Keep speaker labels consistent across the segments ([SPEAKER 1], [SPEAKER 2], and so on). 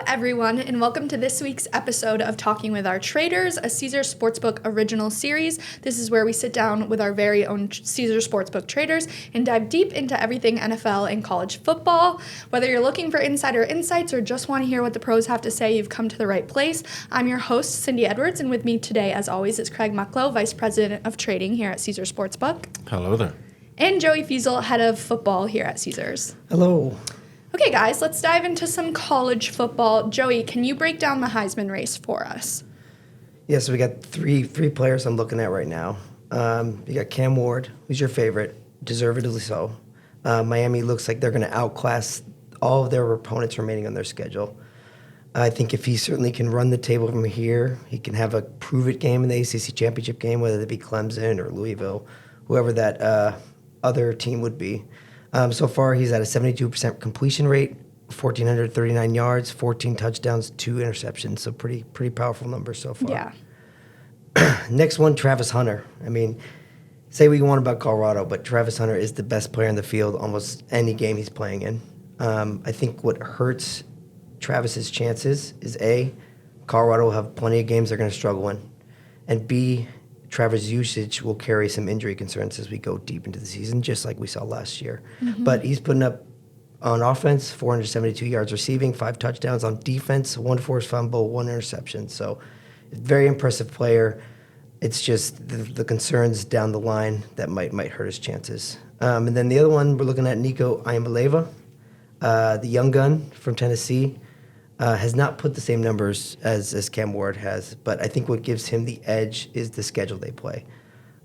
[SPEAKER 1] everyone, and welcome to this week's episode of Talking with Our Traders, a Caesars Sportsbook original series. This is where we sit down with our very own Caesars Sportsbook traders and dive deep into everything NFL and college football. Whether you're looking for insider insights or just want to hear what the pros have to say, you've come to the right place. I'm your host, Cindy Edwards, and with me today, as always, is Craig Mucklow, Vice President of Trading here at Caesars Sportsbook.
[SPEAKER 2] Hello there.
[SPEAKER 1] And Joey Fiesel, Head of Football here at Caesars.
[SPEAKER 3] Hello.
[SPEAKER 1] Okay, guys, let's dive into some college football. Joey, can you break down the Heisman race for us?
[SPEAKER 3] Yeah, so we got three players I'm looking at right now. You got Cam Ward, who's your favorite, deservedly so. Miami looks like they're going to outclass all of their opponents remaining on their schedule. I think if he certainly can run the table from here, he can have a prove-it game in the ACC championship game, whether it be Clemson or Louisville, whoever that other team would be. So far, he's at a 72% completion rate, 1,439 yards, 14 touchdowns, 2 interceptions. So pretty powerful numbers so far.
[SPEAKER 1] Yeah.
[SPEAKER 3] Next one, Travis Hunter. I mean, say what you want about Colorado, but Travis Hunter is the best player in the field almost any game he's playing in. I think what hurts Travis's chances is A, Colorado will have plenty of games they're going to struggle in, and B, Travis' usage will carry some injury concerns as we go deep into the season, just like we saw last year. Mm-hmm. But he's putting up on offense 472 yards receiving, 5 touchdowns. On defense, 1 forced fumble, 1 interception. So very impressive player. It's just the concerns down the line that might hurt his chances. And then the other one, we're looking at Nico Iamaleava, the young gun from Tennessee. Has not put the same numbers as Cam Ward has, but I think what gives him the edge is the schedule they play.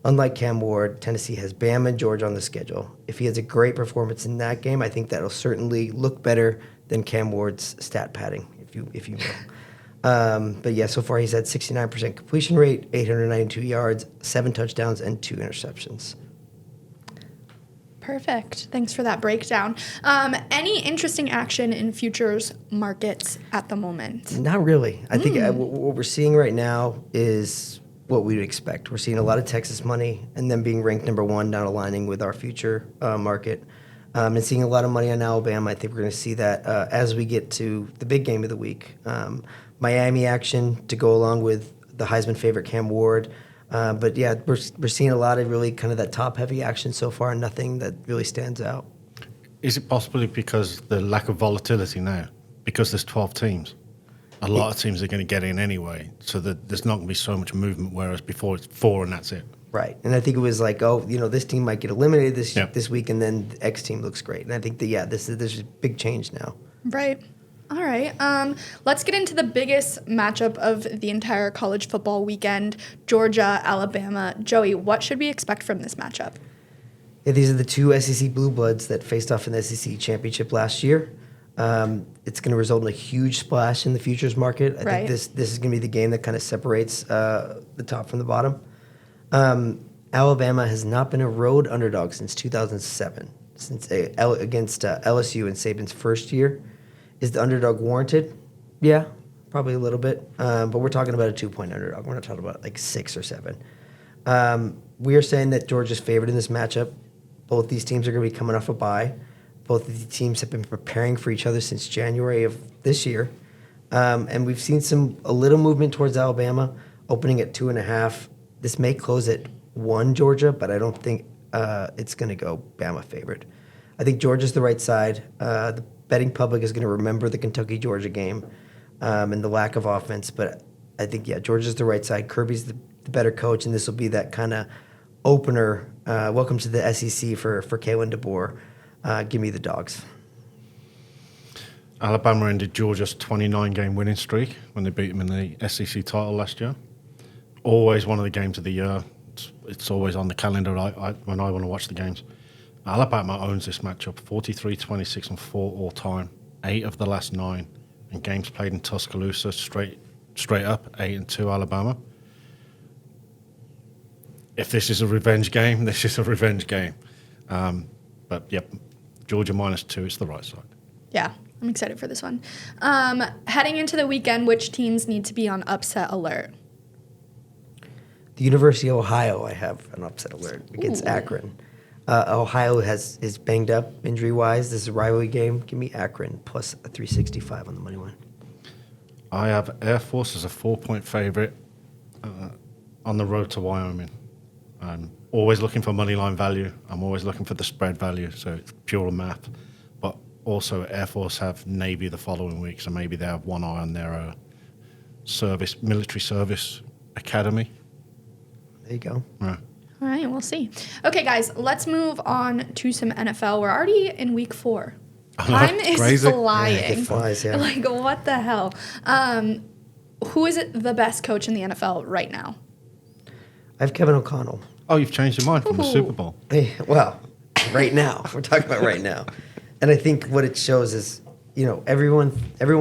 [SPEAKER 3] Unlike Cam Ward, Tennessee has Bama and Georgia on the schedule. If he has a great performance in that game, I think that'll certainly look better than Cam Ward's stat padding, if you will. But yeah, so far he's had 69% completion rate, 892 yards, 7 touchdowns, and 2 interceptions.
[SPEAKER 1] Perfect. Thanks for that breakdown. Any interesting action in futures markets at the moment?
[SPEAKER 3] Not really. I think what we're seeing right now is what we would expect. We're seeing a lot of Texas money and them being ranked number 1 down aligning with our future market. And seeing a lot of money on Alabama. I think we're going to see that as we get to the big game of the week. Miami action to go along with the Heisman favorite Cam Ward. But yeah, we're seeing a lot of really kind of that top-heavy action so far, and nothing that really stands out.
[SPEAKER 2] Is it possibly because the lack of volatility now? Because there's 12 teams. A lot of teams are going to get in anyway, so that there's not going to be so much movement, whereas before it's 4 and that's it.
[SPEAKER 3] Right, and I think it was like, this team might get eliminated this week, and then the X team looks great. And I think that, there's a big change now.
[SPEAKER 1] Right. All right, let's get into the biggest matchup of the entire college football weekend, Georgia, Alabama. Joey, what should we expect from this matchup?
[SPEAKER 3] Yeah, these are the 2 SEC Blue Bloods that faced off in the SEC championship last year. It's going to result in a huge splash in the futures market. I think this is going to be the game that kind of separates the top from the bottom. Alabama has not been a road underdog since 2007, against LSU in Saban's first year. Is the underdog warranted? Yeah, probably a little bit. But we're talking about a 2-point underdog. We're not talking about like 6 or 7. We are saying that Georgia's favored in this matchup. Both these teams are going to be coming off a bye. Both of the teams have been preparing for each other since January of this year. And we've seen a little movement towards Alabama, opening at 2.5. This may close at 1 Georgia, but I don't think it's going to go Bama favored. I think Georgia's the right side. The betting public is going to remember the Kentucky-Georgia game and the lack of offense. But I think, Georgia's the right side. Kirby's the better coach, and this will be that kind of opener. Welcome to the SEC for Kalen DeBoer. Give me the Dogs.
[SPEAKER 2] Alabama ended Georgia's 29-game winning streak when they beat them in the SEC title last year. Always one of the games of the year. It's always on the calendar when I want to watch the games. Alabama owns this matchup, 43, 26, and 4 all-time, 8 of the last 9, and games played in Tuscaloosa, straight up, 8-2 Alabama. If this is a revenge game, this is a revenge game. But, Georgia -2, it's the right side.
[SPEAKER 1] Yeah, I'm excited for this one. Heading into the weekend, which teams need to be on upset alert?
[SPEAKER 3] The University of Ohio, I have an upset alert against Akron. Ohio is banged up injury-wise. This is a rivalry game. Give me Akron plus a 365 on the money line.
[SPEAKER 2] I have Air Force as a 4-point favorite on the road to Wyoming. I'm always looking for money line value. I'm always looking for the spread value, so it's pure math. But also, Air Force have Navy the following week, so maybe they have one eye on their military service academy.
[SPEAKER 3] There you go.
[SPEAKER 2] Yeah.
[SPEAKER 1] All right, we'll see. Okay, guys, let's move on to some NFL. We're already in week 4. Time is
[SPEAKER 2] Crazy.
[SPEAKER 1] flying.
[SPEAKER 3] Yeah, it flies, yeah.
[SPEAKER 1] Like, what the hell? Who is the best coach in the NFL right now?
[SPEAKER 3] I have Kevin O'Connell.
[SPEAKER 2] Oh, you've changed your mind from the
[SPEAKER 1] Ooh.
[SPEAKER 2] Super Bowl.
[SPEAKER 3] Hey, well, right now. We're talking about right now. And I think what it shows is, everyone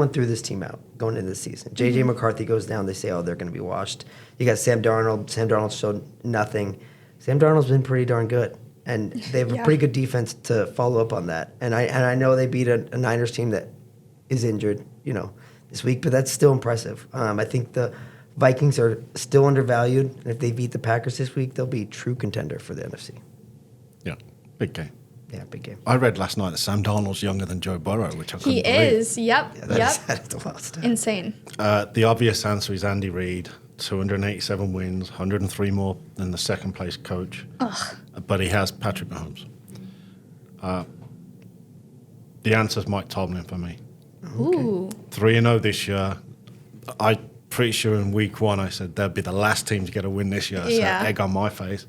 [SPEAKER 3] threw this team out going into the season. J.J. McCarthy goes down. They say, oh, they're going to be washed. You got Sam Darnold. Sam Darnold showed nothing. Sam Darnold's been pretty darn good. And they have a pretty good defense to follow up on that. And I know they beat a Niners team that is injured, this week, but that's still impressive. I think the Vikings are still undervalued. And if they beat the Packers this week, they'll be a true contender for the NFC.
[SPEAKER 2] Yeah, big game.
[SPEAKER 3] Yeah, big game.
[SPEAKER 2] I read last night that Sam Darnold's younger than Joe Burrow, which I couldn't
[SPEAKER 1] He
[SPEAKER 2] believe.
[SPEAKER 1] is. Yep.
[SPEAKER 3] Yeah,
[SPEAKER 1] Yep.
[SPEAKER 3] that is a wild stat.
[SPEAKER 1] Insane.
[SPEAKER 2] The obvious answer is Andy Reid, 287 wins, 103 more than the second place coach.
[SPEAKER 1] Ugh.
[SPEAKER 2] But he has Patrick Mahomes. The answer is Mike Tomlin for me.
[SPEAKER 1] Ooh.
[SPEAKER 2] 3-0 this year. I'm pretty sure in week 1 I said they'd be the last team to get a win this year.
[SPEAKER 1] Yeah.
[SPEAKER 2] So egg on my face.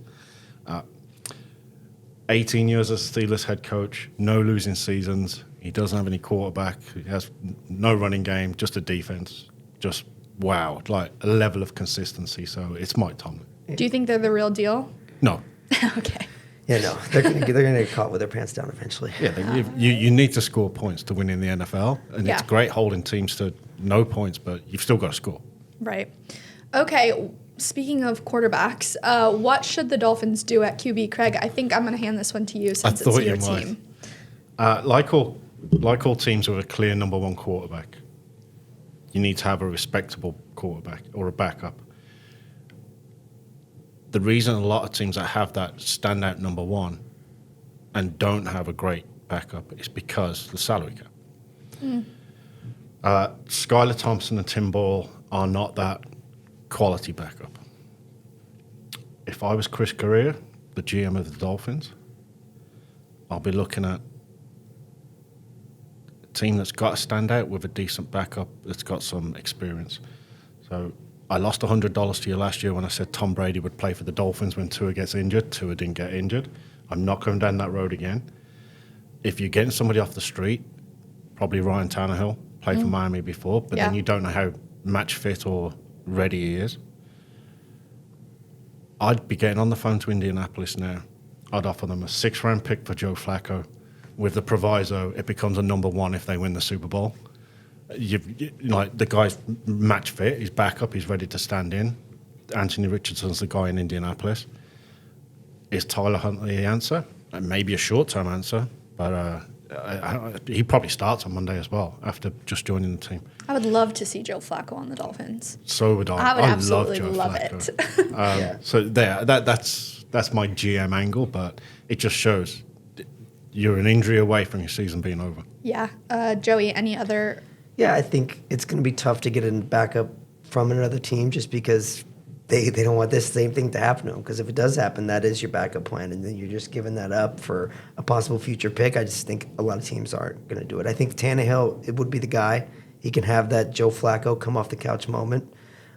[SPEAKER 2] 18 years as Steelers head coach, no losing seasons. He doesn't have any quarterback. He has no running game, just a defense. Just wow, like a level of consistency. So it's Mike Tomlin.
[SPEAKER 1] Do you think they're the real deal?
[SPEAKER 2] No.
[SPEAKER 1] Okay.
[SPEAKER 3] Yeah, no, they're gonna get caught with their pants down eventually.
[SPEAKER 2] Yeah, you need to score points to win in the NFL, and
[SPEAKER 1] Yeah.
[SPEAKER 2] it's great holding teams to no points, but you've still got to score.
[SPEAKER 1] Right. Okay. Speaking of quarterbacks, what should the Dolphins do at QB? Craig, I think I'm going to hand this one to you since it's your team.
[SPEAKER 2] Like all teams with a clear number 1 quarterback, you need to have a respectable quarterback or a backup. The reason a lot of teams that have that standout number 1 and don't have a great backup is because the salary cap. Skylar Thompson and Tim Boyle are not that quality backup. If I was Chris Correa, the GM of the Dolphins, I'll be looking at a team that's got to stand out with a decent backup that's got some experience. So I lost $100 to you last year when I said Tom Brady would play for the Dolphins when Tua gets injured. Tua didn't get injured. I'm not going down that road again. If you're getting somebody off the street, probably Ryan Tannehill, played for Miami before, but then you don't know how match fit or ready he is. I'd be getting on the phone to Indianapolis now. I'd offer them a 6th-round pick for Joe Flacco with the proviso it becomes a number 1 if they win the Super Bowl. Like the guy's match fit, he's back up, he's ready to stand in. Anthony Richardson's the guy in Indianapolis. Is Tyler Huntley the answer? Maybe a short-term answer, but he probably starts on Monday as well after just joining the team.
[SPEAKER 1] I would love to see Joe Flacco on the Dolphins.
[SPEAKER 2] So would I.
[SPEAKER 1] I would absolutely
[SPEAKER 2] love
[SPEAKER 1] it.
[SPEAKER 2] So that's my GM angle, but it just shows you're an injury away from your season being over.
[SPEAKER 1] Yeah. Joey, any other?
[SPEAKER 3] Yeah, I think it's going to be tough to get a backup from another team just because they don't want this same thing to happen to them. Because if it does happen, that is your backup plan, and then you're just giving that up for a possible future pick. I just think a lot of teams aren't going to do it. I think Tannehill, it would be the guy. He can have that Joe Flacco come off the couch moment.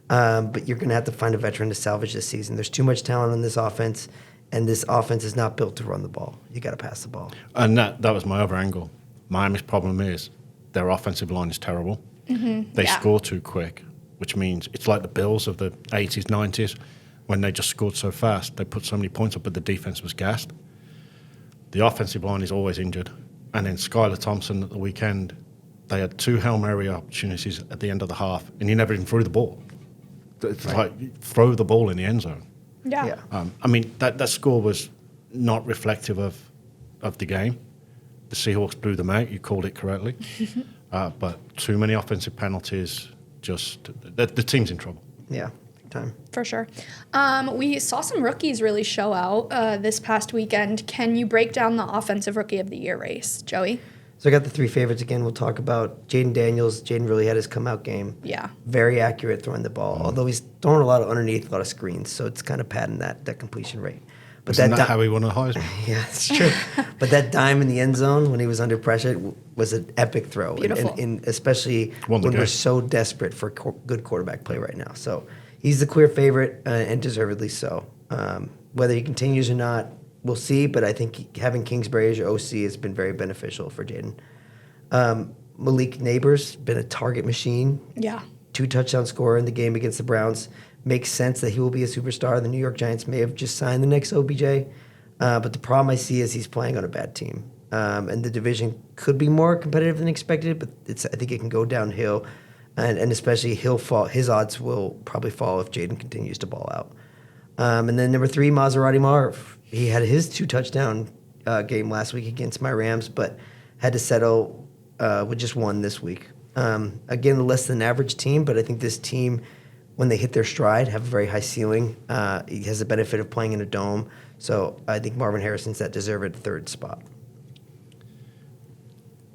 [SPEAKER 3] But you're going to have to find a veteran to salvage this season. There's too much talent on this offense, and this offense is not built to run the ball. You got to pass the ball.
[SPEAKER 2] And that was my other angle. Miami's problem is their offensive line is terrible. They score too quick, which means it's like the Bills of the 80s, 90s, when they just scored so fast. They put so many points up, but the defense was gassed. The offensive line is always injured. And then Skylar Thompson at the weekend, they had 2 Hail Mary opportunities at the end of the half, and he never even threw the ball. It's like throw the ball in the end zone.
[SPEAKER 1] Yeah.
[SPEAKER 2] I mean, that score was not reflective of the game. The Seahawks blew them out. You called it correctly. But too many offensive penalties, the team's in trouble.
[SPEAKER 3] Yeah, big time.
[SPEAKER 1] For sure. We saw some rookies really show out this past weekend. Can you break down the offensive rookie of the year race, Joey?
[SPEAKER 3] So I got the 3 favorites again. We'll talk about Jaden Daniels. Jaden really had his come-out game.
[SPEAKER 1] Yeah.
[SPEAKER 3] Very accurate throwing the ball, although he's throwing a lot of underneath, a lot of screens, so it's kind of padding that completion rate.
[SPEAKER 2] But isn't that how he won a Heisman?
[SPEAKER 3] Yeah, it's true. But that dime in the end zone when he was under pressure was an epic throw.
[SPEAKER 1] Beautiful.
[SPEAKER 3] And especially when we're so desperate for good quarterback play right now. So he's the clear favorite and deservedly so. Whether he continues or not, we'll see. But I think having Kingsbury as your OC has been very beneficial for Jaden. Malik Neighbors, been a target machine.
[SPEAKER 1] Yeah.
[SPEAKER 3] 2 touchdown scorer in the game against the Browns. Makes sense that he will be a superstar. The New York Giants may have just signed the next OBJ. But the problem I see is he's playing on a bad team. And the division could be more competitive than expected, but I think it can go downhill. And especially his odds will probably fall if Jaden continues to ball out. And then number 3, Maserati Marv. He had his 2 touchdown game last week against my Rams, but had to settle with just 1 this week. Again, a less than average team, but I think this team, when they hit their stride, have a very high ceiling. He has the benefit of playing in a dome. So I think Marvin Harrison's that deserved 3rd spot.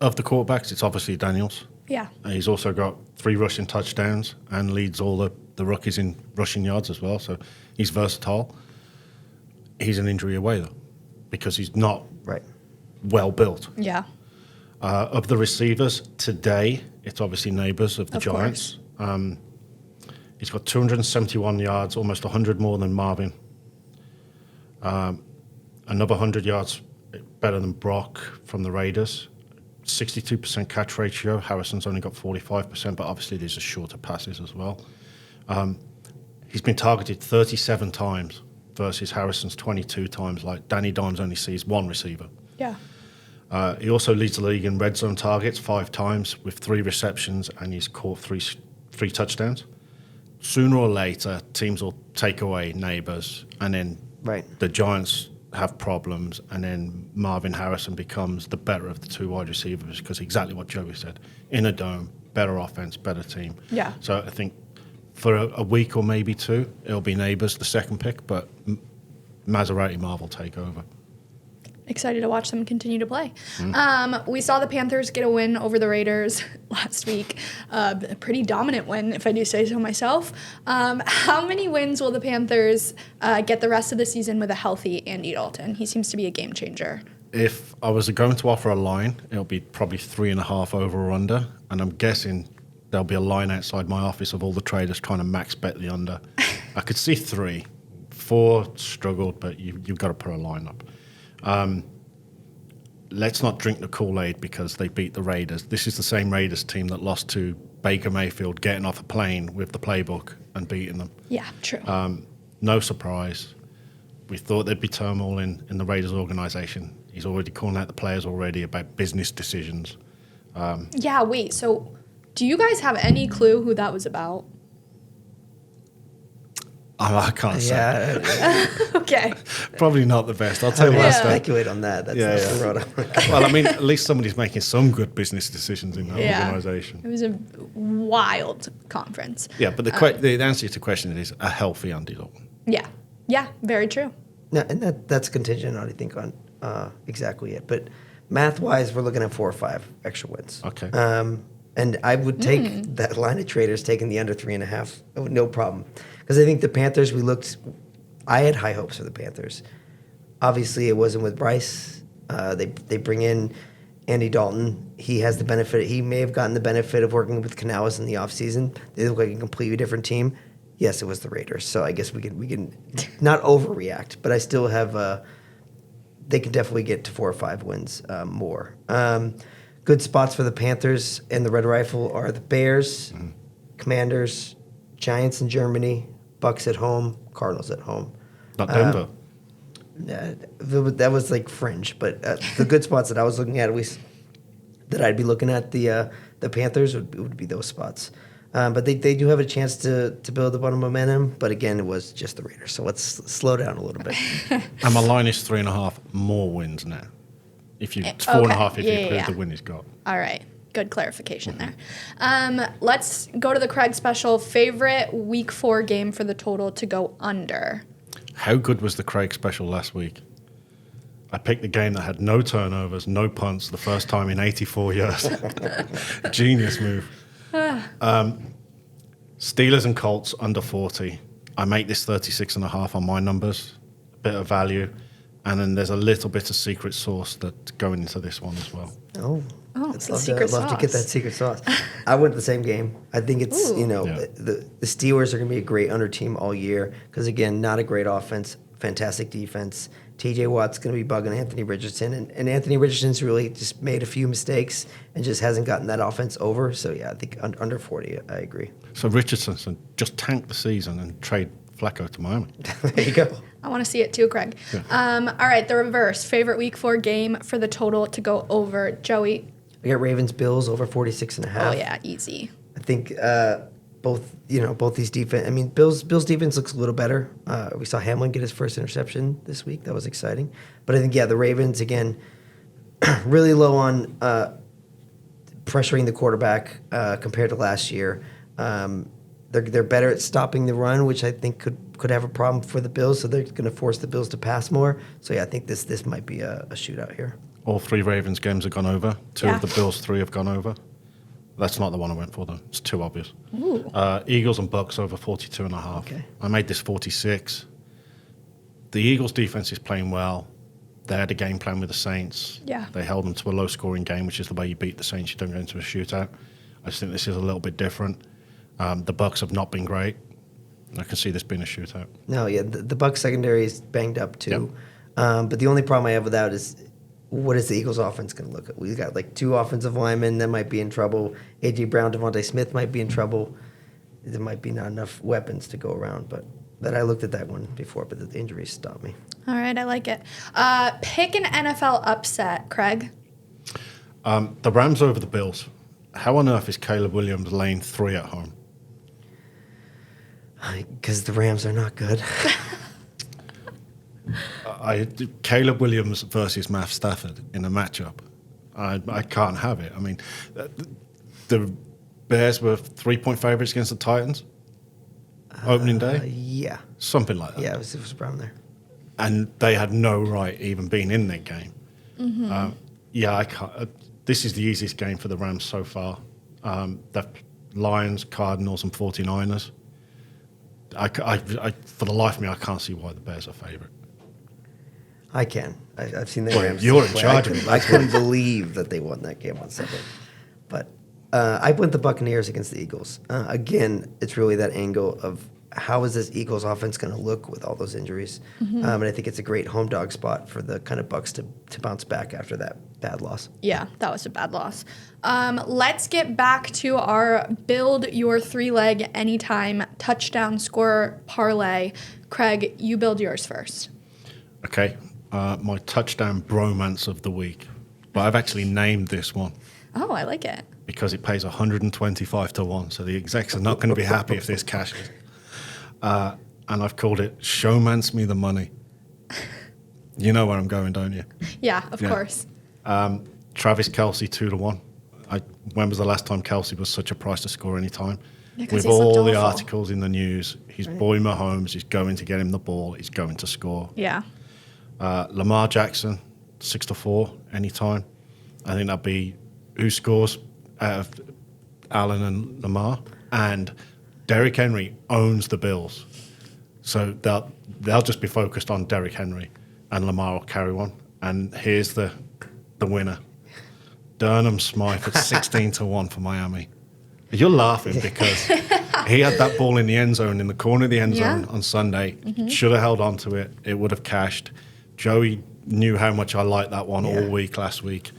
[SPEAKER 2] Of the quarterbacks, it's obviously Daniels.
[SPEAKER 1] Yeah.
[SPEAKER 2] He's also got 3 rushing touchdowns and leads all the rookies in rushing yards as well. So he's versatile. He's an injury away, though, because he's not well built.
[SPEAKER 1] Yeah.
[SPEAKER 2] Of the receivers today, it's obviously Neighbors of the Giants. He's got 271 yards, almost 100 more than Marvin. Another 100 yards better than Brock from the Raiders. 62% catch ratio. Harrison's only got 45%, but obviously these are shorter passes as well. He's been targeted 37 times versus Harrison's 22 times. Like Danny Dimes only sees 1 receiver.
[SPEAKER 1] Yeah.
[SPEAKER 2] He also leads the league in red zone targets 5 times with 3 receptions, and he's caught 3 touchdowns. Sooner or later, teams will take away Neighbors, and then the Giants have problems, and then Marvin Harrison becomes the better of the 2 wide receivers because exactly what Joey said. In a dome, better offense, better team.
[SPEAKER 1] Yeah.
[SPEAKER 2] So I think for a week or maybe 2, it'll be Neighbors, the second pick, but Maserati Marv will take over.
[SPEAKER 1] Excited to watch them continue to play. We saw the Panthers get a win over the Raiders last week. A pretty dominant win, if I do say so myself. How many wins will the Panthers get the rest of the season with a healthy Andy Dalton? He seems to be a game changer.
[SPEAKER 2] If I was going to offer a line, it'll be probably 3.5 over or under, and I'm guessing there'll be a line outside my office of all the traders trying to max bet the under. I could see 3. 4 struggled, but you've got to put a line up. Let's not drink the Kool-Aid because they beat the Raiders. This is the same Raiders team that lost to Baker Mayfield getting off a plane with the playbook and beating them.
[SPEAKER 1] Yeah, true.
[SPEAKER 2] No surprise. We thought there'd be turmoil in the Raiders organization. He's already calling out the players already about business decisions.
[SPEAKER 1] Yeah, wait. So do you guys have any clue who that was about?
[SPEAKER 2] I can't say.
[SPEAKER 1] Okay.
[SPEAKER 2] Probably not the best. I'll tell you
[SPEAKER 3] Let's
[SPEAKER 2] what.
[SPEAKER 3] speculate on that. That's the road I'm going.
[SPEAKER 2] Well, I mean, at least somebody's making some good business decisions in that organisation.
[SPEAKER 1] It was a wild conference.
[SPEAKER 2] Yeah, but the answer to the question is a healthy Andy Dalton.
[SPEAKER 1] Yeah. Yeah, very true.
[SPEAKER 3] No, and that's contingent on, I think, on exactly it. But math-wise, we're looking at 4 or 5 extra wins.
[SPEAKER 2] Okay.
[SPEAKER 3] And I would take that line of traders taking the under 3.5, no problem. Because I think the Panthers, I had high hopes for the Panthers. Obviously, it wasn't with Bryce. They bring in Andy Dalton. He has the benefit. He may have gotten the benefit of working with Canales in the offseason. They look like a completely different team. Yes, it was the Raiders. So I guess we can not overreact, but I still have. They can definitely get to 4 or 5 wins more. Good spots for the Panthers and the Red Rifle are the Bears, Commanders, Giants in Germany, Bucks at home, Cardinals at home.
[SPEAKER 2] Not Denver.
[SPEAKER 3] That was like fringe, but the good spots that I was looking at least that I'd be looking at the Panthers would be those spots. But they do have a chance to build up on momentum. But again, it was just the Raiders. So let's slow down a little bit.
[SPEAKER 2] And my line is 3.5 more wins now. It's 4.5 if you include the win he's got.
[SPEAKER 1] All right. Good clarification there. Let's go to the Craig special. Favorite week 4 game for the total to go under?
[SPEAKER 2] How good was the Craig special last week? I picked the game that had no turnovers, no punts, the first time in 84 years. Genius move. Steelers and Colts under 40. I make this 36.5 on my numbers. A bit of value. And then there's a little bit of secret sauce that's going into this one as well.
[SPEAKER 3] Oh,
[SPEAKER 1] it's a secret sauce.
[SPEAKER 3] Love to get that secret sauce. I went the same game. I think it's, the Steelers are going to be a great under team all year because, again, not a great offense, fantastic defense. TJ Watt's going to be bugging Anthony Richardson. And Anthony Richardson's really just made a few mistakes and just hasn't gotten that offense over. So, yeah, I think under 40, I agree.
[SPEAKER 2] So Richardson just tank the season and trade Flacco to Miami.
[SPEAKER 3] There you go.
[SPEAKER 1] I want to see it too, Craig. Yeah. All right, the reverse. Favorite week 4 game for the total to go over. Joey?
[SPEAKER 3] We got Ravens-Bills over 46.5.
[SPEAKER 1] Oh, yeah, easy.
[SPEAKER 3] I think both these defense. I mean, Bills defense looks a little better. We saw Hamlin get his first interception this week. That was exciting. But I think the Ravens again, really low on pressuring the quarterback compared to last year. They're better at stopping the run, which I think could have a problem for the Bills. So they're going to force the Bills to pass more. So yeah, I think this might be a shootout here.
[SPEAKER 2] All 3 Ravens games have gone over. 2 of the Bills, 3 have gone over. That's not the one I went for, though. It's too obvious. Eagles and Bucks over 42.5.
[SPEAKER 3] Okay.
[SPEAKER 2] I made this 46. The Eagles' defense is playing well. They had a game plan with the Saints.
[SPEAKER 1] Yeah.
[SPEAKER 2] They held them to a low-scoring game, which is the way you beat the Saints. You don't go into a shootout. I just think this is a little bit different. The Bucks have not been great. I can see this being a shootout.
[SPEAKER 3] No, yeah, the Bucks secondary is banged up too.
[SPEAKER 2] Yep.
[SPEAKER 3] But the only problem I have with that is, what is the Eagles' offense going to look at? We've got like 2 offensive linemen that might be in trouble. A.J. Brown, Devontae Smith might be in trouble. There might be not enough weapons to go around. But I looked at that one before, but the injuries stopped me.
[SPEAKER 1] All right, I like it. Pick an NFL upset, Craig.
[SPEAKER 2] The Rams over the Bills. How on earth is Caleb Williams laying 3 at home?
[SPEAKER 3] Because the Rams are not good.
[SPEAKER 2] Caleb Williams versus Matt Stafford in a matchup. I can't have it. I mean, the Bears were 3-point favorites against the Titans opening day?
[SPEAKER 3] Yeah.
[SPEAKER 2] Something like that.
[SPEAKER 3] Yeah, it was around there.
[SPEAKER 2] And they had no right even being in that game.
[SPEAKER 1] Mm-hmm.
[SPEAKER 2] I can't. This is the easiest game for the Rams so far. The Lions, Cardinals, and 49ers. For the life of me, I can't see why the Bears are favourite.
[SPEAKER 3] I can. I've seen the Rams.
[SPEAKER 2] You're in charge of it.
[SPEAKER 3] I couldn't believe that they won that game on Sunday. But I went the Buccaneers against the Eagles. Again, it's really that angle of how is this Eagles offense going to look with all those injuries?
[SPEAKER 1] Mm-hmm.
[SPEAKER 3] And I think it's a great home dog spot for the kind of Bucs to bounce back after that bad loss.
[SPEAKER 1] Yeah, that was a bad loss. Let's get back to our build your 3-leg anytime touchdown score parlay. Craig, you build yours first.
[SPEAKER 2] Okay. My touchdown bromance of the week. But I've actually named this one.
[SPEAKER 1] Oh, I like it.
[SPEAKER 2] Because it pays 125 to 1. So the execs are not going to be happy if this cashes. And I've called it Showmance Me the Money. You know where I'm going, don't you?
[SPEAKER 1] Yeah, of course.
[SPEAKER 2] Travis Kelce 2 to 1. When was the last time Kelce was such a price to score any time?
[SPEAKER 1] Yeah,
[SPEAKER 2] with all the articles in the news, his boy Mahomes is going to get him the ball. He's going to score.
[SPEAKER 1] Yeah.
[SPEAKER 2] Lamar Jackson 6 to 4 anytime. I think that'd be who scores out of Allen and Lamar. And Derrick Henry owns the Bills, so they'll just be focused on Derrick Henry, and Lamar will carry one. And here's the winner, Durham Smythe at 16 to 1 for Miami. You're laughing because he had that ball in the end zone, in the corner of the end zone on Sunday. Mm-hmm. Should have held on to it. It would have cashed. Joey knew how much I liked that one all week last week.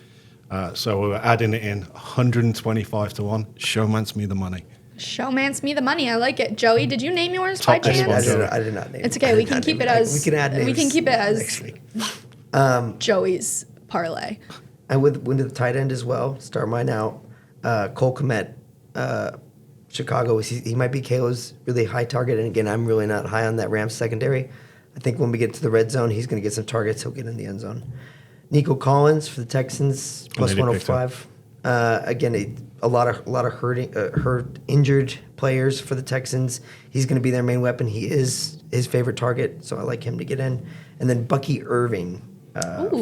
[SPEAKER 2] So we were adding it in 125 to 1. Showmance me the money.
[SPEAKER 1] Showmance me the money. I like it. Joey, did you name yours by chance?
[SPEAKER 3] I did not name it.
[SPEAKER 1] It's okay. We can keep it as
[SPEAKER 3] we can add names.
[SPEAKER 1] We can keep it as
[SPEAKER 3] next week.
[SPEAKER 1] Joey's parlay.
[SPEAKER 3] I went to the tight end as well. Start mine out. Cole Kmet, Chicago. He might be Kayla's really high target. And again, I'm really not high on that Rams secondary. I think when we get to the red zone, he's going to get some targets. He'll get in the end zone. Nico Collins for the Texans, plus 105. Again, a lot of hurt, injured players for the Texans. He's going to be their main weapon. He is his favorite target, so I like him to get in. And then Bucky Irving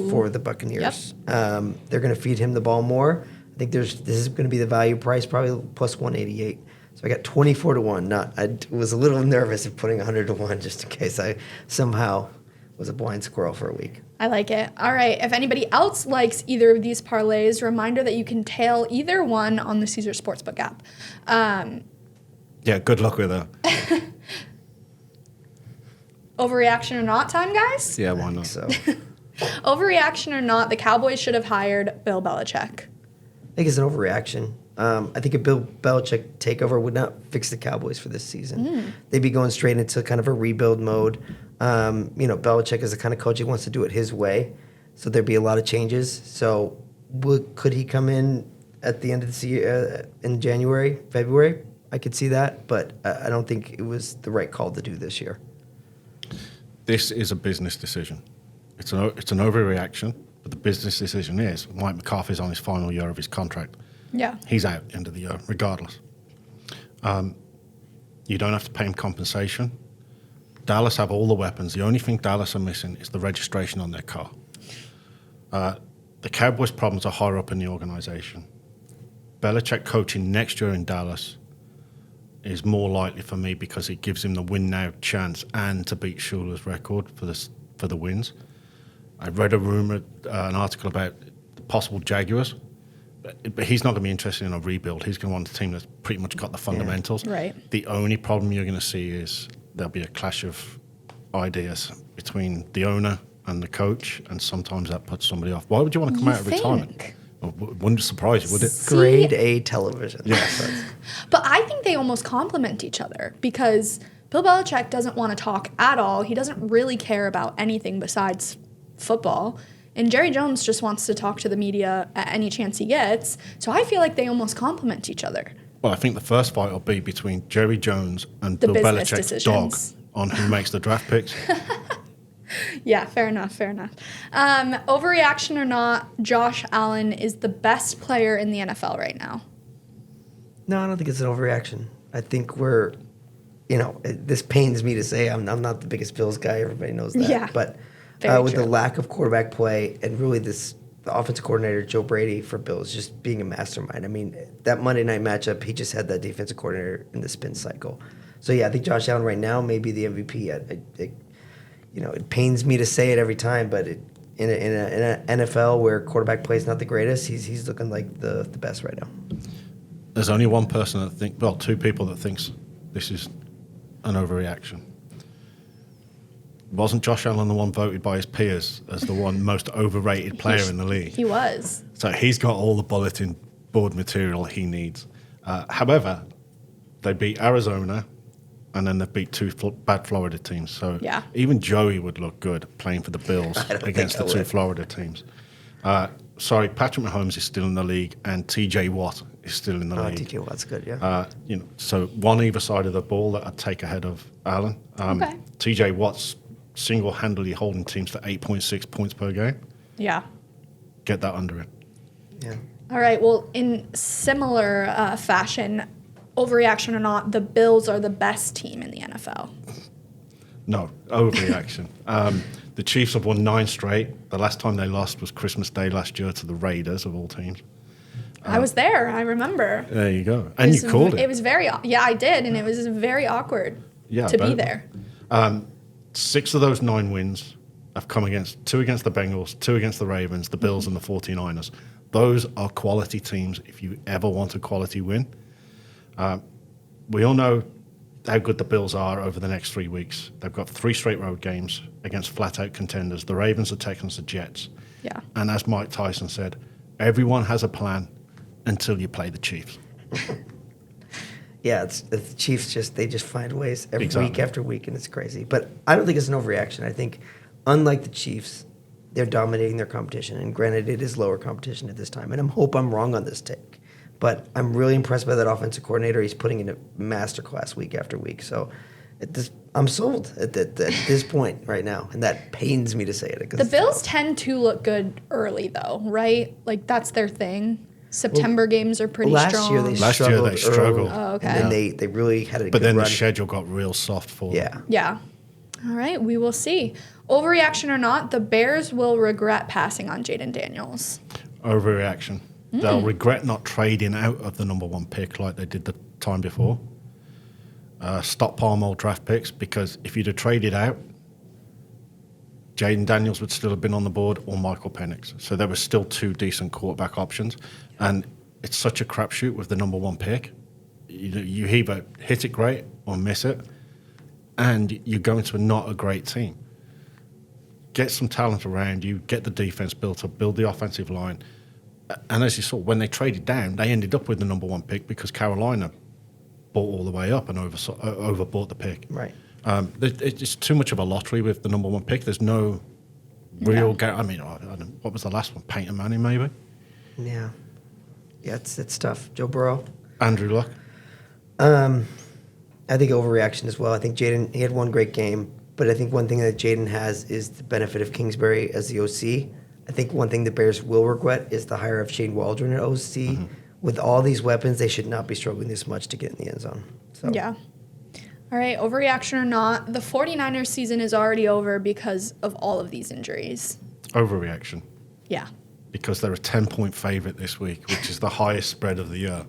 [SPEAKER 3] for the Buccaneers. They're going to feed him the ball more. I think this is going to be the value price, probably plus 188. So I got 24 to 1. I was a little nervous of putting 100 to 1 just in case I somehow was a blind squirrel for a week.
[SPEAKER 1] I like it. All right. If anybody else likes either of these parlays, reminder that you can tail either one on the Caesar Sportsbook app.
[SPEAKER 2] Yeah, good luck with that.
[SPEAKER 1] Overreaction or not time, guys?
[SPEAKER 2] Yeah, why not?
[SPEAKER 3] So
[SPEAKER 1] Overreaction or not, the Cowboys should have hired Bill Belichick.
[SPEAKER 3] I think it's an overreaction. I think a Bill Belichick takeover would not fix the Cowboys for this season. They'd be going straight into kind of a rebuild mode. Belichick is the kind of coach, he wants to do it his way. So there'd be a lot of changes. So could he come in at the end of the year, in January, February? I could see that, but I don't think it was the right call to do this year.
[SPEAKER 2] This is a business decision. It's an overreaction, but the business decision is Mike McCarthy's on his final year of his contract.
[SPEAKER 1] Yeah.
[SPEAKER 2] He's out end of the year, regardless. You don't have to pay him compensation. Dallas have all the weapons. The only thing Dallas are missing is the registration on their car. The Cowboys' problems are higher up in the organization. Belichick coaching next year in Dallas is more likely for me because it gives him the win now chance and to beat Shula's record for the wins. I read an article about the possible Jaguars, but he's not going to be interested in a rebuild. He's going to want a team that's pretty much got the fundamentals.
[SPEAKER 1] Yeah. Right.
[SPEAKER 2] The only problem you're going to see is there'll be a clash of ideas between the owner and the coach, and sometimes that puts somebody off. Why would you want to come out of retirement? Wouldn't surprise you, would it?
[SPEAKER 3] Grade A television.
[SPEAKER 2] Yes.
[SPEAKER 1] But I think they almost complement each other because Bill Belichick doesn't want to talk at all. He doesn't really care about anything besides football. And Jerry Jones just wants to talk to the media at any chance he gets. So I feel like they almost complement each other.
[SPEAKER 2] Well, I think the first fight will be between Jerry Jones and
[SPEAKER 1] The
[SPEAKER 2] Bill
[SPEAKER 1] business
[SPEAKER 2] Belichick's
[SPEAKER 1] decisions.
[SPEAKER 2] dog on who makes the draft picks.
[SPEAKER 1] Yeah, fair enough. Overreaction or not, Josh Allen is the best player in the NFL right now.
[SPEAKER 3] No, I don't think it's an overreaction. I think this pains me to say. I'm not the biggest Bills guy. Everybody knows that.
[SPEAKER 1] Yeah,
[SPEAKER 3] but
[SPEAKER 1] very
[SPEAKER 3] with
[SPEAKER 1] true.
[SPEAKER 3] the lack of quarterback play and really the offensive coordinator, Joe Brady, for Bills, just being a mastermind. I mean, that Monday night matchup, he just had that defensive coordinator in the spin cycle. So, yeah, I think Josh Allen right now may be the MVP. It pains me to say it every time, but in an NFL where quarterback play is not the greatest, he's looking like the best right now.
[SPEAKER 2] There's only one person two people that thinks this is an overreaction. Wasn't Josh Allen the one voted by his peers as the one most overrated player in the league?
[SPEAKER 1] He was.
[SPEAKER 2] So he's got all the bulletin board material he needs. However, they beat Arizona, and then they beat two bad Florida teams. So even Joey would look good playing for the Bills against the two Florida teams. Patrick Mahomes is still in the league, and T.J. Watt is still in the league.
[SPEAKER 3] T.J. Watt's good, yeah.
[SPEAKER 2] So one either side of the ball that I'd take ahead of Allen.
[SPEAKER 1] Okay.
[SPEAKER 2] T.J. Watt's single-handedly holding teams to 8.6 points per game.
[SPEAKER 1] Yeah.
[SPEAKER 2] Get that under it.
[SPEAKER 3] Yeah.
[SPEAKER 1] All right. Well, in similar fashion, overreaction or not, the Bills are the best team in the NFL.
[SPEAKER 2] No, overreaction. The Chiefs have won 9 straight. The last time they lost was Christmas Day last year to the Raiders, of all teams.
[SPEAKER 1] I was there. I remember.
[SPEAKER 2] There you go. And you called it.
[SPEAKER 1] It was I did, and it was very awkward to be there.
[SPEAKER 2] 6 of those 9 wins have come against 2 against the Bengals, 2 against the Ravens, the Bills, and the 49ers. Those are quality teams if you ever want a quality win. We all know how good the Bills are over the next 3 weeks. They've got 3 straight road games against flat-out contenders, the Ravens, the Texans, the Jets.
[SPEAKER 1] Yeah.
[SPEAKER 2] And as Mike Tyson said, everyone has a plan until you play the Chiefs.
[SPEAKER 3] Yeah, the Chiefs they just find ways every
[SPEAKER 2] Exactly.
[SPEAKER 3] week after week, and it's crazy. But I don't think it's an overreaction. I think, unlike the Chiefs, they're dominating their competition. And granted, it is lower competition at this time. And I hope I'm wrong on this take. But I'm really impressed by that offensive coordinator. He's putting in a masterclass week after week. So I'm sold at this point right now. And that pains me to say it.
[SPEAKER 1] The Bills tend to look good early, though, right? Like, that's their thing. September games are pretty strong.
[SPEAKER 3] Last year they struggled.
[SPEAKER 1] Oh, okay.
[SPEAKER 3] And then they really had a
[SPEAKER 2] But
[SPEAKER 3] good
[SPEAKER 2] then
[SPEAKER 3] run.
[SPEAKER 2] the schedule got real soft for them.
[SPEAKER 3] Yeah.
[SPEAKER 1] All right, we will see. Overreaction or not, the Bears will regret passing on Jaden Daniels.
[SPEAKER 2] Overreaction. They'll regret not trading out of the number 1 pick like they did the time before. Stockpile more draft picks, because if you'd have traded out, Jaden Daniels would still have been on the board, or Michael Penix. So there were still 2 decent quarterback options. And it's such a crapshoot with the number 1 pick. You either hit it great or miss it, and you go into not a great team. Get some talent around you, get the defense built up, build the offensive line. And as you saw, when they traded down, they ended up with the number 1 pick because Carolina bought all the way up and overbought the pick.
[SPEAKER 3] Right.
[SPEAKER 2] It's too much of a lottery with the number 1 pick. There's no real I mean, I don't, what was the last one? Peyton Manning, maybe?
[SPEAKER 3] Yeah. Yeah, it's tough. Joe Burrow.
[SPEAKER 2] Andrew Luck.
[SPEAKER 3] I think overreaction as well. I think Jaden, he had one great game, but I think one thing that Jaden has is the benefit of Kingsbury as the OC. I think one thing the Bears will regret is the hire of Shane Waldron at OC. Mm-hmm. With all these weapons, they should not be struggling this much to get in the end zone. So.
[SPEAKER 1] Yeah. All right, overreaction or not, the 49ers season is already over because of all of these injuries.
[SPEAKER 2] Overreaction.
[SPEAKER 1] Yeah.
[SPEAKER 2] Because they're a 10-point favorite this week, which is the highest spread of the year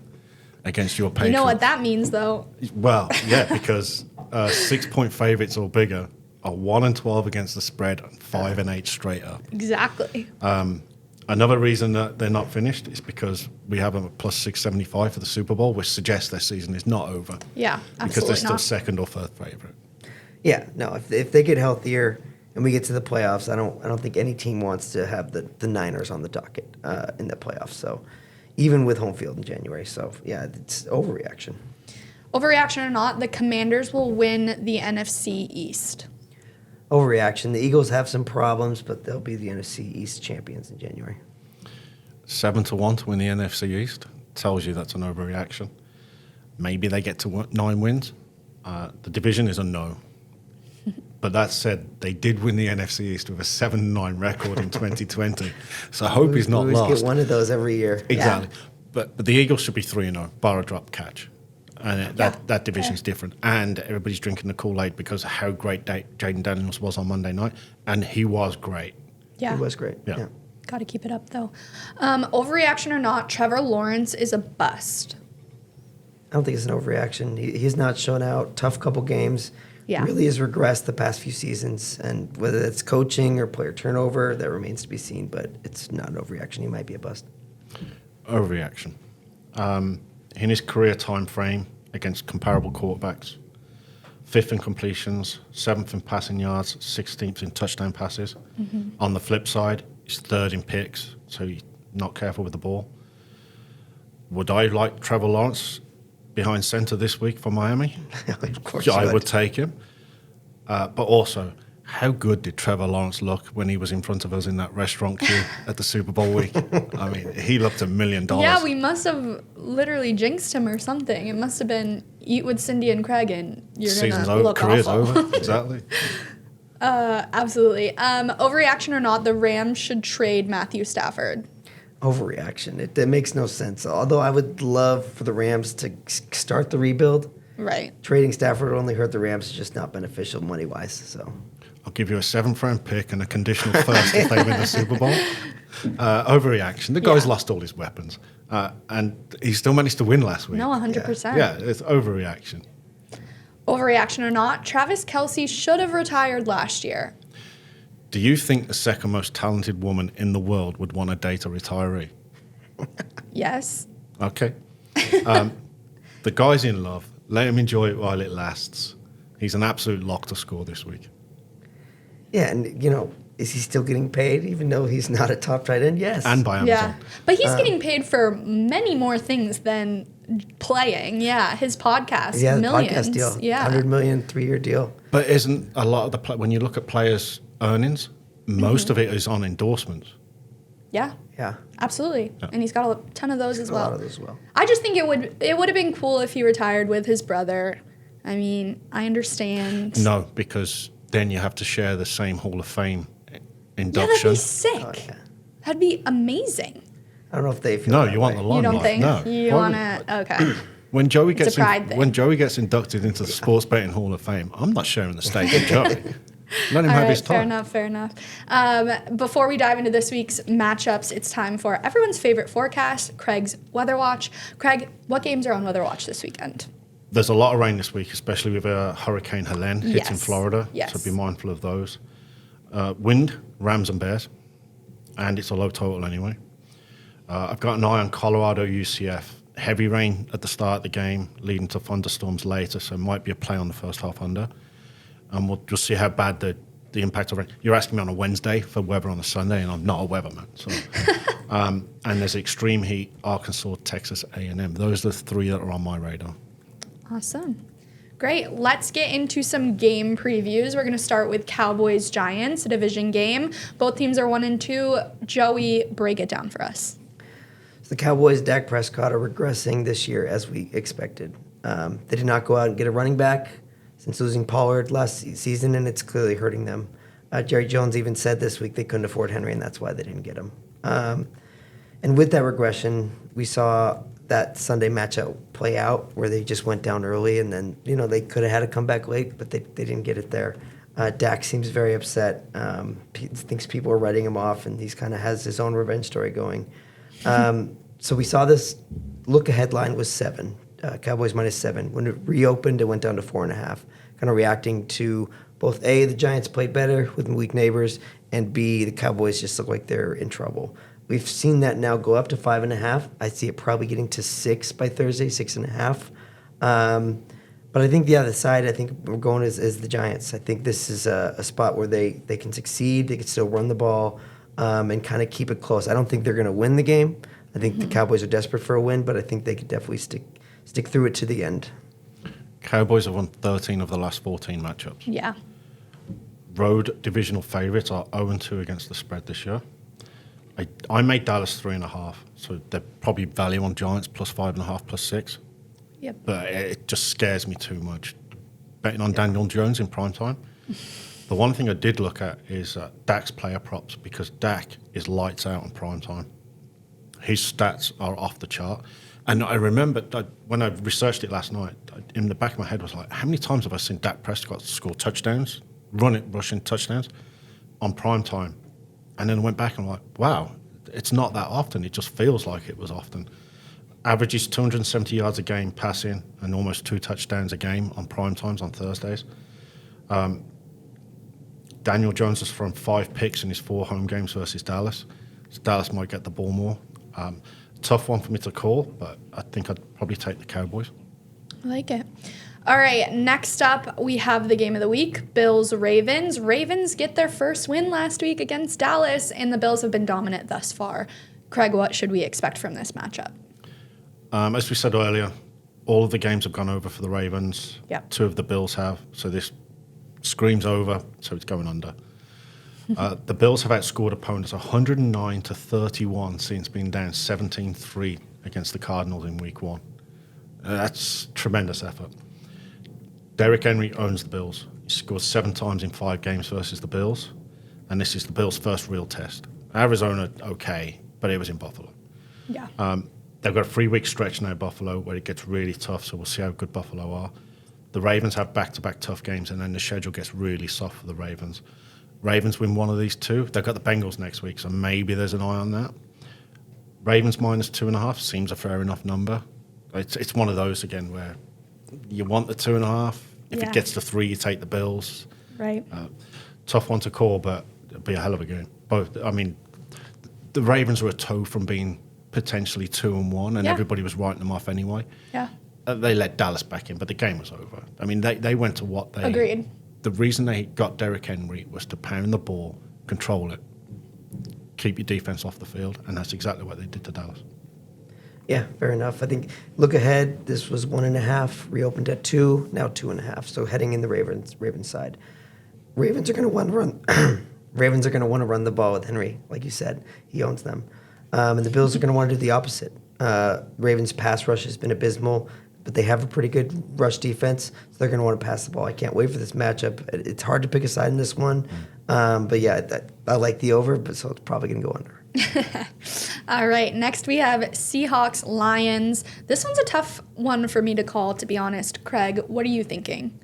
[SPEAKER 2] against your Patriots.
[SPEAKER 1] You know what that means, though.
[SPEAKER 2] Well, yeah, because 6-point favorites or bigger are 1-12 against the spread and 5-8 straight up.
[SPEAKER 1] Exactly.
[SPEAKER 2] Another reason that they're not finished is because we have them at plus 675 for the Super Bowl, which suggests their season is not over.
[SPEAKER 1] Yeah, absolutely
[SPEAKER 2] because they're still
[SPEAKER 1] not.
[SPEAKER 2] second or third favorite.
[SPEAKER 3] Yeah, no. If they get healthier and we get to the playoffs, I don't think any team wants to have the Niners on the docket in the playoffs. So even with home field in January, so yeah, it's overreaction.
[SPEAKER 1] Overreaction or not, the Commanders will win the NFC East.
[SPEAKER 3] Overreaction. The Eagles have some problems, but they'll be the NFC East champions in January.
[SPEAKER 2] 7-1 to win the NFC East tells you that's an overreaction. Maybe they get to 9 wins. The division is a no. But that said, they did win the NFC East with a 7-9 record in 2020. So hope is not
[SPEAKER 3] we
[SPEAKER 2] lost.
[SPEAKER 3] Get one of those every year.
[SPEAKER 2] Exactly.
[SPEAKER 1] Yeah.
[SPEAKER 2] But the Eagles should be 3-0, bar a drop catch. And that division's different. And everybody's drinking the Kool-Aid because of how great Jaden Daniels was on Monday night. And he was great.
[SPEAKER 1] Yeah.
[SPEAKER 3] He was great. Yeah.
[SPEAKER 1] Got to keep it up, though. Overreaction or not, Trevor Lawrence is a bust.
[SPEAKER 3] I don't think it's an overreaction. He's not shown out. Tough couple games.
[SPEAKER 1] Yeah.
[SPEAKER 3] He really has regressed the past few seasons. And whether it's coaching or player turnover, that remains to be seen. But it's not an overreaction. He might be a bust.
[SPEAKER 2] Overreaction. In his career time frame against comparable quarterbacks, 5th in completions, 7th in passing yards, 16th in touchdown passes. Mm-hmm. On the flip side, he's 3rd in picks, so he's not careful with the ball. Would I like Trevor Lawrence behind center this week for Miami?
[SPEAKER 3] Of course
[SPEAKER 2] I would take him. But also, how good did Trevor Lawrence look when he was in front of us in that restaurant queue at the Super Bowl week? I mean, he looked $1 million.
[SPEAKER 1] Yeah, we must have literally jinxed him or something. It must have been eat with Cindy and Craig and you're going to look
[SPEAKER 2] career's
[SPEAKER 1] awful.
[SPEAKER 2] over, exactly.
[SPEAKER 1] Absolutely. Overreaction or not, the Rams should trade Matthew Stafford.
[SPEAKER 3] Overreaction. It makes no sense. Although I would love for the Rams to start the rebuild.
[SPEAKER 1] Right.
[SPEAKER 3] Trading Stafford would only hurt the Rams. It's just not beneficial money-wise, so...
[SPEAKER 2] I'll give you a 7th-round pick and a conditional first if they win the Super Bowl. Overreaction. The guy's lost all his weapons. And he still managed to win last week.
[SPEAKER 1] No, 100%.
[SPEAKER 2] Yeah, it's overreaction.
[SPEAKER 1] Overreaction or not, Travis Kelce should have retired last year.
[SPEAKER 2] Do you think the second most talented woman in the world would want to date a retiree?
[SPEAKER 1] Yes.
[SPEAKER 2] Okay. The guy's in love. Let him enjoy it while it lasts. He's an absolute lock to score this week.
[SPEAKER 3] Yeah, and, is he still getting paid even though he's not a top tight end? Yes.
[SPEAKER 2] And by Amazon.
[SPEAKER 1] Yeah. But he's getting paid for many more things than playing. Yeah, his podcast,
[SPEAKER 3] the
[SPEAKER 1] millions.
[SPEAKER 3] podcast deal.
[SPEAKER 1] Yeah.
[SPEAKER 3] $100 million, 3-year deal.
[SPEAKER 2] But isn't a lot of when you look at players' earnings, most of it is on endorsements.
[SPEAKER 1] Yeah.
[SPEAKER 3] Yeah.
[SPEAKER 1] Absolutely.
[SPEAKER 2] Yeah.
[SPEAKER 1] And he's got a ton of those as well.
[SPEAKER 3] A lot of those as well.
[SPEAKER 1] I just think it would have been cool if he retired with his brother. I mean, I understand.
[SPEAKER 2] No, because then you have to share the same Hall of Fame
[SPEAKER 1] Yeah,
[SPEAKER 2] induction.
[SPEAKER 1] that'd be sick.
[SPEAKER 3] Oh, yeah.
[SPEAKER 1] That'd be amazing.
[SPEAKER 3] I don't know if they feel
[SPEAKER 2] No,
[SPEAKER 3] that
[SPEAKER 2] you want
[SPEAKER 3] way.
[SPEAKER 2] the
[SPEAKER 1] You
[SPEAKER 2] limelight.
[SPEAKER 1] don't think?
[SPEAKER 2] No.
[SPEAKER 1] You want to... Okay.
[SPEAKER 2] When Joey
[SPEAKER 1] It's a
[SPEAKER 2] gets
[SPEAKER 1] pride thing.
[SPEAKER 2] when Joey gets inducted into the Sports Betting Hall of Fame, I'm not sharing the stage with Joey. Let him have his time.
[SPEAKER 1] Fair enough. Before we dive into this week's matchups, it's time for everyone's favorite forecast, Craig's Weather Watch. Craig, what games are on Weather Watch this weekend?
[SPEAKER 2] There's a lot of rain this week, especially with Hurricane Helene hitting Florida.
[SPEAKER 1] Yes.
[SPEAKER 2] So be mindful of those. Wind, Rams and Bears. And it's a low total anyway. I've got an eye on Colorado UCF. Heavy rain at the start of the game, leading to thunderstorms later, so it might be a play on the first half under. And we'll just see how bad the impact of rain. You're asking me on a Wednesday for weather on a Sunday, and I'm not a weatherman. So, and there's extreme heat, Arkansas, Texas, A&M. Those are the three that are on my radar.
[SPEAKER 1] Awesome. Great. Let's get into some game previews. We're going to start with Cowboys-Giants, a division game. Both teams are 1-2. Joey, break it down for us.
[SPEAKER 3] The Cowboys, Dak Prescott, are regressing this year as we expected. They did not go out and get a running back since losing Pollard last season, and it's clearly hurting them. Jerry Jones even said this week they couldn't afford Henry, and that's why they didn't get him. And with that regression, we saw that Sunday matchup play out where they just went down early, and then they could have had a comeback late, but they didn't get it there. Dak seems very upset. Thinks people are writing him off, and he's kind of has his own revenge story going. So we saw this look-ahead line was 7, Cowboys -7. When it reopened, it went down to 4.5, kind of reacting to both A, the Giants played better with weak neighbors, and B, the Cowboys just look like they're in trouble. We've seen that now go up to 5.5. I see it probably getting to 6 by Thursday, 6.5. But I think the other side, I think we're going is the Giants. I think this is a spot where they can succeed, they can still run the ball, and kind of keep it close. I don't think they're going to win the game. I think the Cowboys are desperate for a win, but I think they could definitely stick through it to the end.
[SPEAKER 2] Cowboys have won 13 of the last 14 matchups.
[SPEAKER 1] Yeah.
[SPEAKER 2] Road divisional favourites are 0-2 against the spread this year. I made Dallas 3.5, so they're probably value on Giants +5.5, +6.
[SPEAKER 1] Yep.
[SPEAKER 2] But it just scares me too much. Betting on Daniel Jones in primetime. The one thing I did look at is Dak's player props, because Dak is lights out on primetime. His stats are off the chart. And I remember when I researched it last night, in the back of my head was like, how many times have I seen Dak Prescott score touchdowns, rushing touchdowns on primetime? And then I went back and I'm like, wow, it's not that often. It just feels like it was often. Averages 270 yards a game passing and almost 2 touchdowns a game on prime times on Thursdays. Daniel Jones is from 5 picks in his 4 home games versus Dallas. So Dallas might get the ball more. Tough one for me to call, but I think I'd probably take the Cowboys.
[SPEAKER 1] I like it. All right, next up, we have the game of the week, Bills-Ravens. Ravens get their first win last week against Dallas, and the Bills have been dominant thus far. Craig, what should we expect from this matchup?
[SPEAKER 2] As we said earlier, all of the games have gone over for the Ravens.
[SPEAKER 1] Yep.
[SPEAKER 2] 2 of the Bills have, so this screams over, so it's going under. The Bills have outscored opponents 109-31 since being down 17-3 against the Cardinals in Week 1. That's tremendous effort. Derrick Henry owns the Bills. He scored 7 times in 5 games versus the Bills, and this is the Bills' first real test. Arizona, okay, but it was in Buffalo.
[SPEAKER 1] Yeah.
[SPEAKER 2] They've got a 3-week stretch now, Buffalo, where it gets really tough, so we'll see how good Buffalo are. The Ravens have back-to-back tough games, and then the schedule gets really soft for the Ravens. Ravens win one of these 2. They've got the Bengals next week, so maybe there's an eye on that. Ravens -2.5 seems a fair enough number. It's one of those, again, where you want the 2.5. If it gets to 3, you take the Bills.
[SPEAKER 1] Right.
[SPEAKER 2] Tough one to call, but it'll be a hell of a game. Both. I mean, the Ravens were a toe from being potentially 2-1, and everybody was writing them off anyway.
[SPEAKER 1] Yeah.
[SPEAKER 2] They let Dallas back in, but the game was over. I mean, they went to what they...
[SPEAKER 1] Agreed.
[SPEAKER 2] The reason they got Derrick Henry was to pound the ball, control it, keep your defense off the field, and that's exactly what they did to Dallas.
[SPEAKER 3] Yeah, fair enough. I think look ahead. This was 1.5, reopened at 2, now 2.5. So heading in the Ravens side, Ravens are going to want to run. Ravens are going to want to run the ball with Henry, like you said. He owns them, and the Bills are going to want to do the opposite. Ravens' pass rush has been abysmal, but they have a pretty good rush defense, so they're going to want to pass the ball. I can't wait for this matchup. It's hard to pick a side in this one, but yeah, I like the over, but so it's probably going to go under.
[SPEAKER 1] All right, next we have Seahawks-Lions. This one's a tough one for me to call, to be honest. Craig, what are you thinking?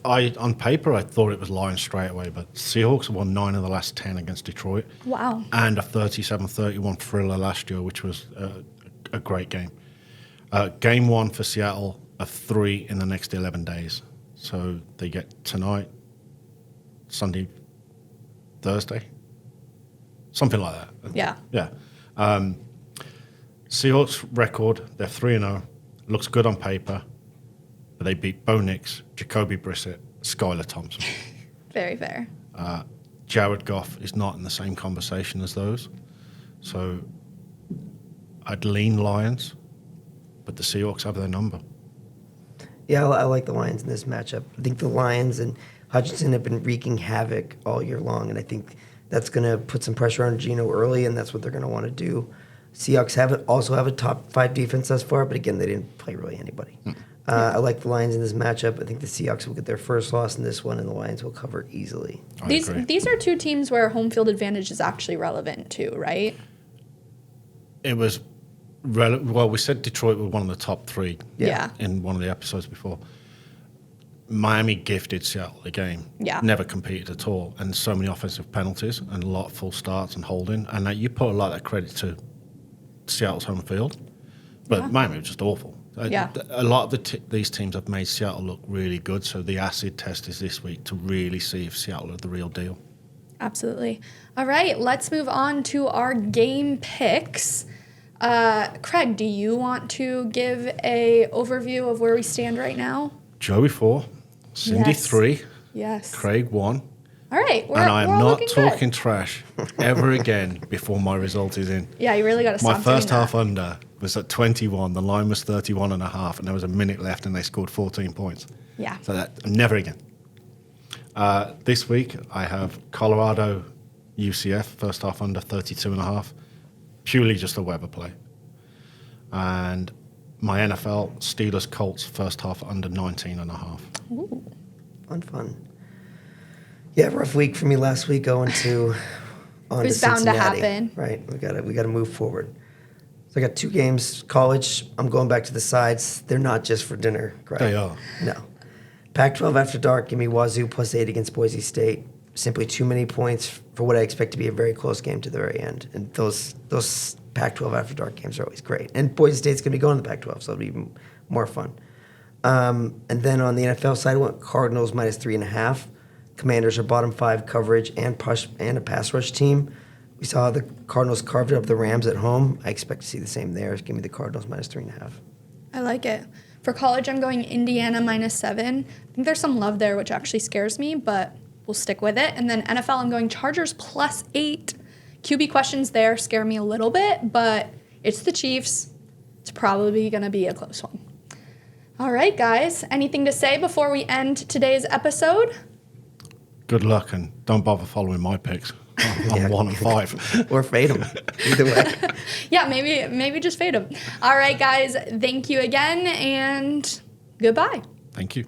[SPEAKER 2] On paper, I thought it was Lions straight away, but Seahawks have won 9 of the last 10 against Detroit.
[SPEAKER 1] Wow.
[SPEAKER 2] And a 37-31 thriller last year, which was a great game. Game 1 for Seattle of 3 in the next 11 days. So they get tonight, Sunday, Thursday, something like that.
[SPEAKER 1] Yeah.
[SPEAKER 2] Yeah. Seahawks record, they're 3-0. Looks good on paper. But they beat Bo Nix, Jacoby Brissett, Skylar Thompson.
[SPEAKER 1] Very fair.
[SPEAKER 2] Jared Goff is not in the same conversation as those. So I'd lean Lions, but the Seahawks have their number.
[SPEAKER 3] Yeah, I like the Lions in this matchup. I think the Lions and Hutchinson have been wreaking havoc all year long, and I think that's going to put some pressure on Geno early, and that's what they're going to want to do. Seahawks also have a top 5 defense thus far, but again, they didn't play really anybody. I like the Lions in this matchup. I think the Seahawks will get their first loss in this one, and the Lions will cover easily.
[SPEAKER 1] These are 2 teams where home field advantage is actually relevant too, right?
[SPEAKER 2] It was well, we said Detroit were one of the top 3
[SPEAKER 1] Yeah.
[SPEAKER 2] in one of the episodes before. Miami gifted Seattle the game.
[SPEAKER 1] Yeah.
[SPEAKER 2] Never competed at all, and so many offensive penalties and a lot of full starts and holding. And you put a lot of that credit to Seattle's home field, but Miami was just awful.
[SPEAKER 1] Yeah.
[SPEAKER 2] A lot of these teams have made Seattle look really good, so the acid test is this week to really see if Seattle are the real deal.
[SPEAKER 1] Absolutely. All right, let's move on to our game picks. Craig, do you want to give a overview of where we stand right now?
[SPEAKER 2] Joey 4, Cindy
[SPEAKER 1] Yes.
[SPEAKER 2] 3,
[SPEAKER 1] Yes.
[SPEAKER 2] Craig 1.
[SPEAKER 1] All right,
[SPEAKER 2] And I am
[SPEAKER 1] all
[SPEAKER 2] not
[SPEAKER 1] looking
[SPEAKER 2] talking
[SPEAKER 1] good.
[SPEAKER 2] trash ever again before my result is in.
[SPEAKER 1] Yeah, you really got to stop
[SPEAKER 2] My first
[SPEAKER 1] doing
[SPEAKER 2] half
[SPEAKER 1] that.
[SPEAKER 2] under was at 21. The line was 31.5, and there was a minute left, and they scored 14 points.
[SPEAKER 1] Yeah.
[SPEAKER 2] So that never again. This week I have Colorado UCF first half under 32.5, purely just a weather play. And my NFL Steelers Colts first half under 19.5.
[SPEAKER 1] Ooh.
[SPEAKER 3] Fun. Yeah, rough week for me last week going to on
[SPEAKER 1] It was
[SPEAKER 3] to
[SPEAKER 1] bound to
[SPEAKER 3] Cincinnati.
[SPEAKER 1] happen.
[SPEAKER 3] Right, we gotta move forward. So I got 2 games. College, I'm going back to the sides. They're not just for dinner, Greg.
[SPEAKER 2] They are.
[SPEAKER 3] No. Pac-12 after dark. Give me Wazoo +8 against Boise State. Simply too many points for what I expect to be a very close game to the very end. And those Pac-12 after dark games are always great. And Boise State's gonna be going to the Pac-12, so it'll be even more fun. And then on the NFL side, I went Cardinals -3.5. Commanders are bottom 5 coverage and a pass rush team. We saw the Cardinals carved up the Rams at home. I expect to see the same there. Give me the Cardinals -3.5.
[SPEAKER 1] I like it. For college, I'm going Indiana -7. I think there's some love there, which actually scares me, but we'll stick with it. And then NFL, I'm going Chargers +8. QB questions there scare me a little bit, but it's the Chiefs. It's probably going to be a close one. All right, guys. Anything to say before we end today's episode?
[SPEAKER 2] Good luck, and don't bother following my picks. I'm 1 and 5.
[SPEAKER 3] Or fade them. Either way.
[SPEAKER 1] Yeah, maybe just fade them. All right, guys. Thank you again, and goodbye.
[SPEAKER 2] Thank you.